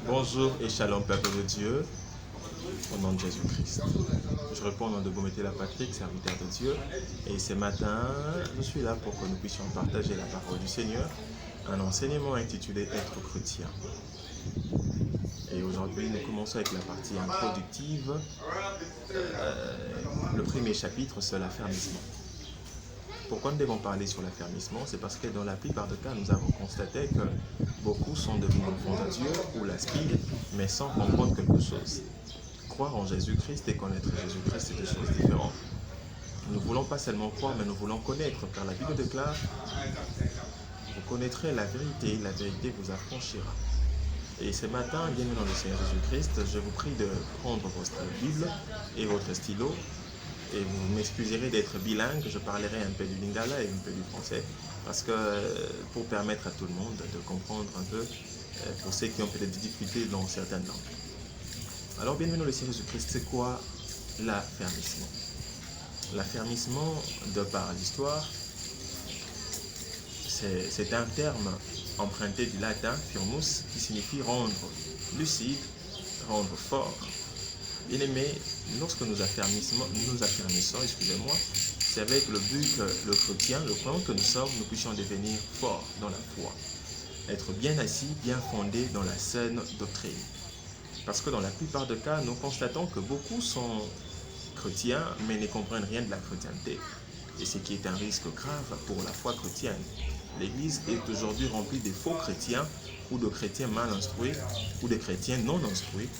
Bonjour et shalom, peuple de Dieu, au nom de Jésus-Christ. Je réponds au nom de Bométela Patrick, serviteur de Dieu. Et ce matin, je suis là pour que nous puissions partager la parole du Seigneur, un enseignement intitulé Être chrétien. Et aujourd'hui, nous commençons avec la partie introductive. Le premier chapitre, c'est l'affermissement. Pourquoi nous devons parler sur l'affermissement? C'est parce que dans la plupart des cas, nous avons constaté que beaucoup sont devenus enfants de Dieu ou l'aspirent, mais sans comprendre quelque chose. Croire en Jésus-Christ et connaître Jésus-Christ, c'est deux choses différentes. Nous ne voulons pas seulement croire, mais nous voulons connaître, car la Bible déclare, vous connaîtrez la vérité vous affranchira. Et ce matin, bienvenue dans le Seigneur Jésus-Christ, je vous prie de prendre votre Bible et votre stylo, et vous m'excuserez d'être bilingue, je parlerai un peu du lingala et un peu du français, parce que pour permettre à tout le monde de comprendre un peu, pour ceux qui ont peut-être des difficultés dans certaines langues. Alors, bienvenue dans le Seigneur Jésus-Christ, c'est quoi l'affermissement? L'affermissement, de par l'histoire, c'est un terme emprunté du latin firmus, qui signifie rendre lucide, rendre fort. Bien aimé, lorsque nous affermissons, c'est avec le but que le chrétien, le croyant que nous sommes, nous puissions devenir forts dans la foi. Être bien assis, bien fondé dans la saine doctrine. Parce que dans la plupart des cas, nous constatons que beaucoup sont chrétiens, mais ne comprennent rien de la chrétienté. Et ce qui est un risque grave pour la foi chrétienne. L'Église est aujourd'hui remplie de faux chrétiens, ou de chrétiens mal instruits, ou de chrétiens non instruits,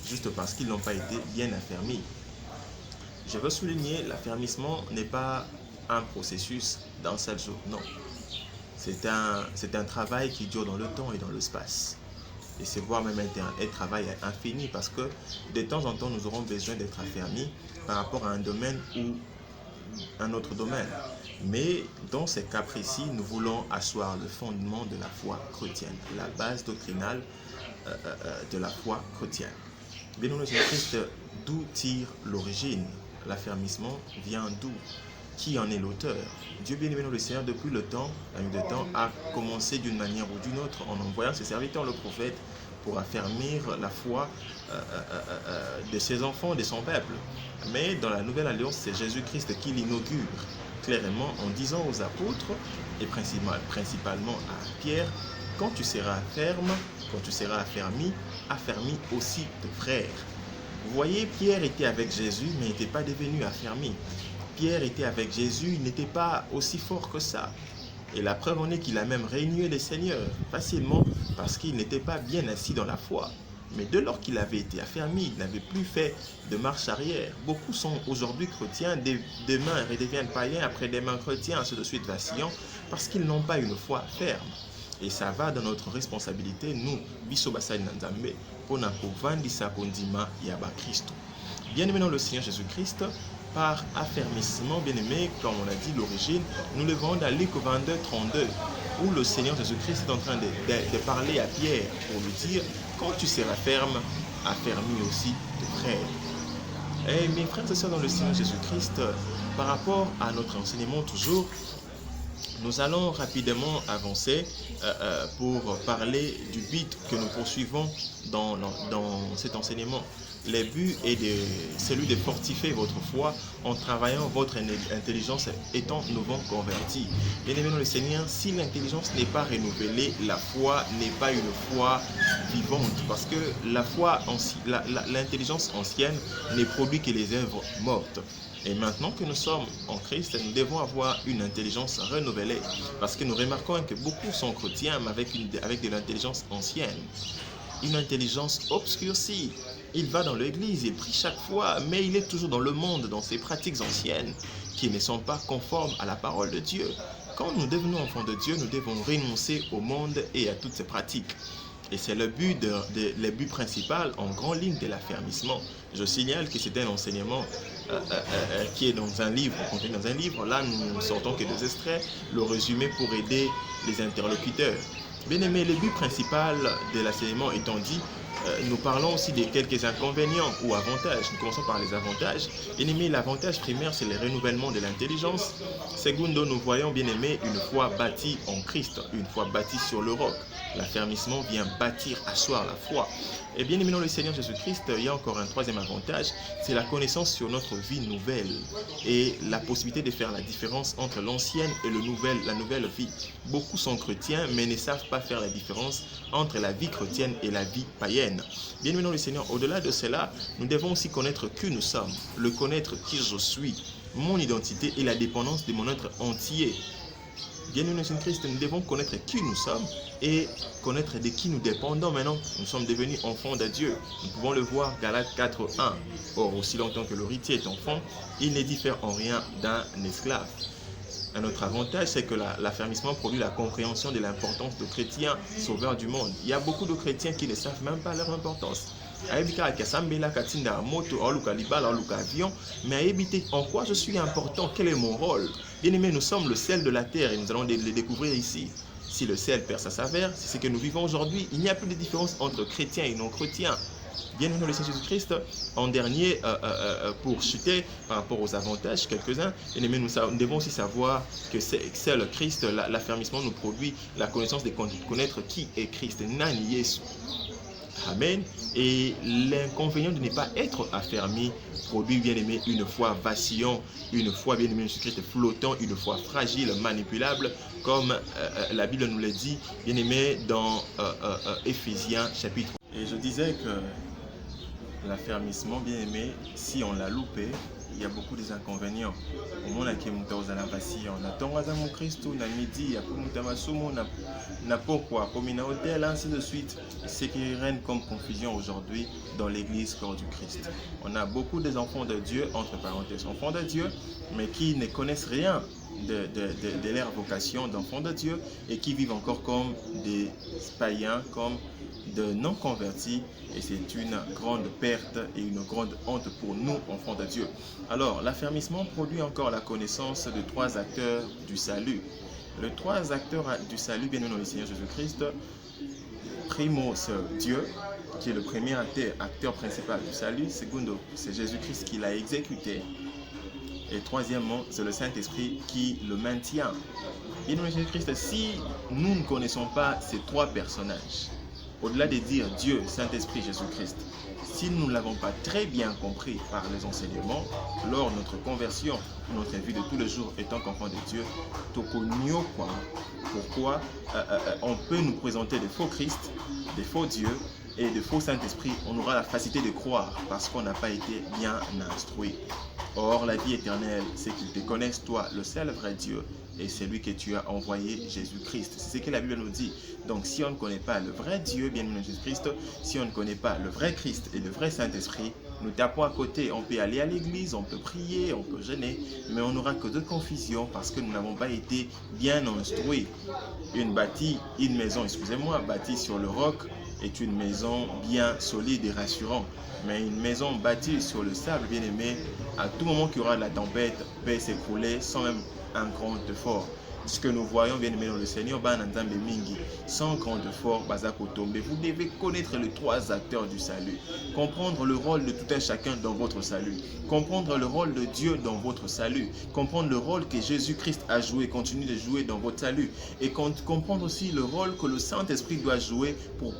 juste parce qu'ils n'ont pas été bien affermis. Je veux souligner, l'affermissement n'est pas un processus d'un seul jour, non. C'est un travail qui dure dans le temps et dans l'espace. Et c'est voire même un travail infini, parce que de temps en temps, nous aurons besoin d'être affermis par rapport à un domaine ou un autre domaine. Mais dans ces cas précis, nous voulons asseoir le fondement de la foi chrétienne, la base doctrinale de la foi chrétienne. Bien nous Jésus-Christ, d'où tire l'origine? L'affermissement vient d'où? Qui en est l'auteur? Dieu bien-aimé le Seigneur, depuis le temps, la nuit de temps, a commencé d'une manière ou d'une autre en envoyant ses serviteurs, le prophète, pour affermir la foi de ses enfants, de son peuple. Mais dans la nouvelle alliance, c'est Jésus-Christ qui l'inaugure clairement en disant aux apôtres, et principalement à Pierre, quand tu seras ferme, quand tu seras affermi aussi tes frères. Vous voyez, Pierre était avec Jésus, mais il n'était pas devenu affermi. Pierre était avec Jésus, il n'était pas aussi fort que ça. Et la preuve en est qu'il a même régné le Seigneur facilement parce qu'il n'était pas bien assis dans la foi. Mais dès lors qu'il avait été affermi, il n'avait plus fait de marche arrière. Beaucoup sont aujourd'hui chrétiens, demain redeviennent païens, après-demain chrétiens, ainsi de suite vacillants, parce qu'ils n'ont pas une foi ferme. Et ça va dans notre responsabilité, nous, Bisobasali Nzambe, pour nakovandisa kondima yaba Christo. Bien-aimé dans le Seigneur Jésus-Christ, par affermissement, bien-aimé, comme on a dit l'origine, nous le voyons dans Luc 22, 32, où le Seigneur Jésus-Christ est en train de parler à Pierre pour lui dire, quand tu seras ferme, affermis aussi tes frères. Et mes frères et sœurs dans le Seigneur Jésus-Christ, par rapport à notre enseignement toujours, nous allons rapidement avancer pour parler du but que nous poursuivons dans cet enseignement. Le but est celui de fortifier votre foi en travaillant votre intelligence étant nouveau converti. Bien-aimés dans le Seigneur, si l'intelligence n'est pas renouvelée, la foi n'est pas une foi vivante. Parce que l'intelligence ancienne ne produit que les œuvres mortes. Et maintenant que nous sommes en Christ, nous devons avoir une intelligence renouvelée. Parce que nous remarquons que beaucoup sont chrétiens, mais avec de l'intelligence ancienne. Une intelligence obscurcie. Il va dans l'église, il prie chaque fois, mais il est toujours dans le monde, dans ses pratiques anciennes, qui ne sont pas conformes à la parole de Dieu. Quand nous devenons enfants de Dieu, nous devons renoncer au monde et à toutes ces pratiques. Et c'est le but principal en grande ligne de l'affermissement. Je signale que c'est un enseignement qui est dans un livre, contenu dans un livre. Là, nous ne sortons que des extraits, le résumé pour aider les interlocuteurs. Bien aimé, le but principal de l'enseignement étant dit, nous parlons aussi de quelques inconvénients ou avantages. Nous commençons par les avantages. Bien-aimé, l'avantage primaire, c'est le renouvellement de l'intelligence. Secondo, nous voyons, bien-aimé, une fois bâti en Christ, une fois bâti sur le roc, l'affermissement vient bâtir, asseoir la foi. Et bien aimé dans le Seigneur Jésus-Christ, il y a encore un troisième avantage, c'est la connaissance sur notre vie nouvelle et la possibilité de faire la différence entre l'ancienne et la nouvelle vie. Beaucoup sont chrétiens mais ne savent pas faire la différence entre la vie chrétienne et la vie païenne. Bien aimé dans le Seigneur, au-delà de cela, nous devons aussi connaître qui nous sommes, le connaître qui je suis, mon identité et la dépendance de mon être entier. Bien-aimés dans Christ, nous devons connaître qui nous sommes et connaître de qui nous dépendons maintenant. Nous sommes devenus enfants de Dieu. Nous pouvons le voir, Galates 4:1. Or, aussi longtemps que l'héritier est enfant, il ne diffère en rien d'un esclave. Un autre avantage, c'est que l'affermissement produit la compréhension de l'importance de chrétiens sauveurs du monde. Il y a beaucoup de chrétiens qui ne savent même pas leur importance. Mais à éviter en quoi je suis important, quel est mon rôle. Bien aimé, nous sommes le sel de la terre et nous allons le découvrir ici. Si le sel perd sa saveur, c'est ce que nous vivons aujourd'hui. Il n'y a plus de différence entre chrétiens et non-chrétiens. Bien aimé dans le Seigneur Jésus-Christ, en dernier, pour chuter par rapport aux avantages, quelques-uns, bien aimé, nous devons aussi savoir que c'est le Christ, l'affermissement nous produit la connaissance de connaître qui est Christ. Nani Yesu. Amen. Et l'inconvénient de ne pas être affermi produit, bien aimé, une foi vacillant, une foi, bien aimé, flottant, une foi fragile, manipulable, comme la Bible nous le dit, bien aimé, dans Éphésiens chapitre. Et je disais que l'affermissement, bien aimé, si on l'a loupé, il y a beaucoup d'inconvénients. Au monde qui est la vacillant, na tongaza mon Christ, na midi, ya mutamasomo, na pourquoi, comme une hôtel, ainsi de suite. Ce qui règne comme confusion aujourd'hui dans l'église corps du Christ. On a beaucoup des enfants de Dieu, entre parenthèses, enfants de Dieu, mais qui ne connaissent rien de leur vocation d'enfants de Dieu et qui vivent encore comme des païens, comme de non-convertis, et c'est une grande perte et une grande honte pour nous, enfants de Dieu. Alors, l'affermissement produit encore la connaissance de trois acteurs du salut. Les trois acteurs du salut, bien aimé dans le Seigneur Jésus-Christ. Primo, c'est Dieu, qui est le premier acteur principal du salut. Secondo, c'est Jésus-Christ qui l'a exécuté. Et troisièmement, c'est le Saint-Esprit qui le maintient. Bien aimé dans Jésus-Christ, si nous ne connaissons pas ces trois personnages, au-delà de dire Dieu, Saint-Esprit, Jésus-Christ, si nous ne l'avons pas très bien compris par les enseignements, lors de notre conversion, notre vie de tous les jours étant qu'enfant de Dieu, pourquoi on peut nous présenter des faux Christ, des faux dieux et de faux Saint-Esprit, on aura la facilité de croire parce qu'on n'a pas été bien instruit. Or, la vie éternelle, c'est qu'ils te connaissent, toi, le seul vrai Dieu, et c'est lui que tu as envoyé, Jésus-Christ. C'est ce que la Bible nous dit. Donc, si on ne connaît pas le vrai Dieu, bien aimé Jésus-Christ, si on ne connaît pas le vrai Christ et le vrai Saint-Esprit, nous tapons à côté. On peut aller à l'église, on peut prier, on peut jeûner, mais on n'aura que de confusion parce que nous n'avons pas été bien instruits. Une maison, bâtie sur le roc, est une maison bien solide et rassurante. Mais une maison bâtie sur le sable, bien aimé, à tout moment qu'il y aura de la tempête, peut s'écrouler sans même un grand effort. Ce que nous voyons, bien aimé dans le Seigneur, sans grand effort, vous devez connaître les trois acteurs du salut, comprendre le rôle de tout un chacun dans votre salut, comprendre le rôle de Dieu dans votre salut, comprendre le rôle que Jésus-Christ a joué, continue de jouer dans votre salut, et comprendre aussi le rôle que le Saint-Esprit doit jouer pour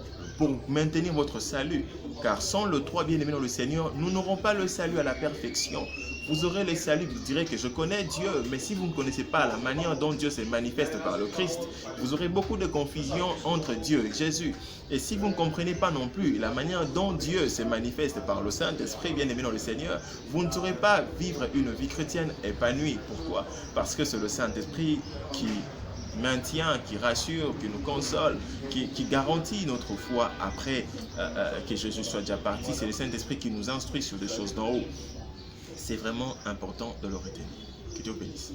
maintenir votre salut. Car sans le trois bien-aimés dans le Seigneur, nous n'aurons pas le salut à la perfection. Vous aurez le salut, vous direz que je connais Dieu, mais si vous ne connaissez pas la manière dont Dieu se manifeste par le Christ, vous aurez beaucoup de confusion entre Dieu et Jésus. Et si vous ne comprenez pas non plus la manière dont Dieu se manifeste par le Saint-Esprit, bien-aimé dans le Seigneur, vous ne saurez pas vivre une vie chrétienne épanouie. Pourquoi? Parce que c'est le Saint-Esprit qui maintient, qui rassure, qui nous console, qui garantit notre foi après que Jésus soit déjà parti. C'est le Saint-Esprit qui nous instruit sur des choses d'en haut. C'est vraiment important de le retenir. Que Dieu bénisse.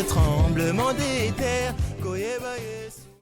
Tremblement des terres.